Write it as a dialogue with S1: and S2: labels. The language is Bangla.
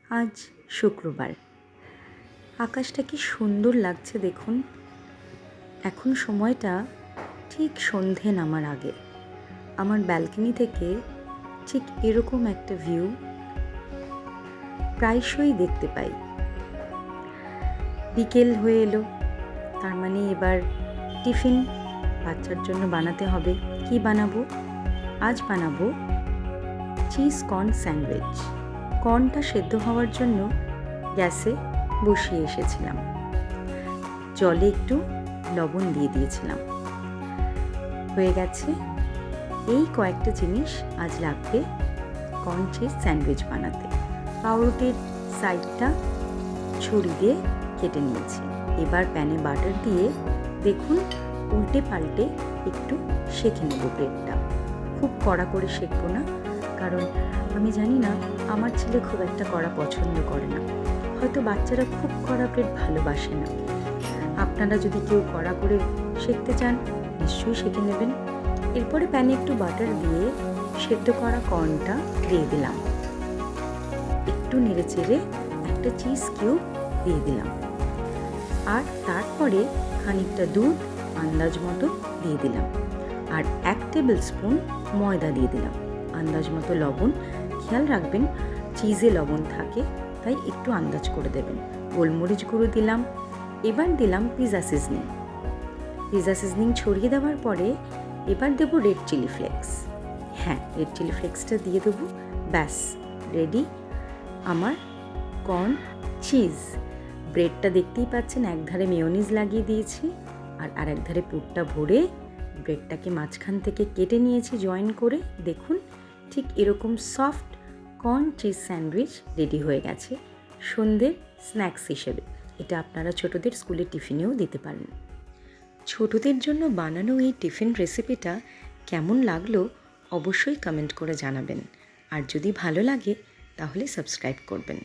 S1: আজ শুক্রবার। আকাশটা কি সুন্দর লাগছে দেখুন। এখন সময়টা ঠিক সন্ধে নামার আগে। আমার ব্যালকনি থেকে ঠিক এরকম একটা ভিউ প্রায়শই দেখতে পাই। বিকেল হয়ে এলো, তার মানে এবার টিফিন বাচ্চার জন্য বানাতে হবে। কি বানাবো? আজ বানাবো চিজ কর্ন স্যান্ডউইচ। কর্নটা সেদ্ধ হওয়ার জন্য গ্যাসে বসিয়ে এসেছিলাম। জলে একটু লবণ দিয়ে দিয়েছিলাম। হয়ে গেছে। এই কয়েকটা জিনিস আজ লাগবে কর্ন চিজ স্যান্ডউইচ বানাতে। পাউরুটির সাইডটা ছুরি দিয়ে কেটে নিয়েছি। এবার প্যানে বাটার দিয়ে দেখুন উল্টে পাল্টে একটু সেঁকে নেব ব্রেডটা। খুব কড়া করে সেঁকবো না, কারণ আমি জানি না আমার ছেলে খুব একটা কড়া পছন্দ করে না। হয়তো বাচ্চারা খুব কড়া ব্রেড ভালোবাসে না। আপনারা যদি কেউ কড়া করে সেঁকতে চান নিশ্চয়ই সেঁকে নেবেন। এরপরে প্যানে একটু বাটার দিয়ে সেদ্ধ করা কর্নটা দিয়ে দিলাম। একটু নেড়ে চেড়ে একটা চিজ কিউব দিয়ে দিলাম। আর তারপরে খানিকটা দুধ আন্দাজ মতো দিয়ে দিলাম। আর 1 টেবিল স্পুন ময়দা দিয়ে দিলাম। আন্দাজ মতো লবণ, খেয়াল রাখবেন চিজে লবণ থাকে, তাই একটু আন্দাজ করে দেবেন। গোলমরিচ গুঁড়ো দিলাম। এবার দিলাম পিৎজা সিজনিং ছড়িয়ে দেওয়ার পরে এবার দেবো রেড চিলি ফ্লেক্স। হ্যাঁ, রেড চিলি ফ্লেক্সটা দিয়ে দেবো। ব্যাস রেডি আমার কর্ন চিজ। ব্রেডটা দেখতেই পাচ্ছেন, একধারে মেয়োনিজ লাগিয়ে দিয়েছি আর আরেক ধারে পুরটা ভরে ব্রেডটাকে মাঝখান থেকে কেটে নিয়েছি জয়েন করে। দেখুন ঠিক এরকম soft corn cheese sandwich ready হয়ে গেছে সন্ধ্যের স্ন্যাক্স হিসেবে। এটা আপনারা ছোটদের স্কুলের টিফিনেও দিতে পারেন। ছোটদের জন্য বানানো এই টিফিন রেসিপিটা কেমন লাগলো অবশ্যই কমেন্ট করে জানাবেন। আর যদি ভালো লাগে তাহলে সাবস্ক্রাইব করবেন।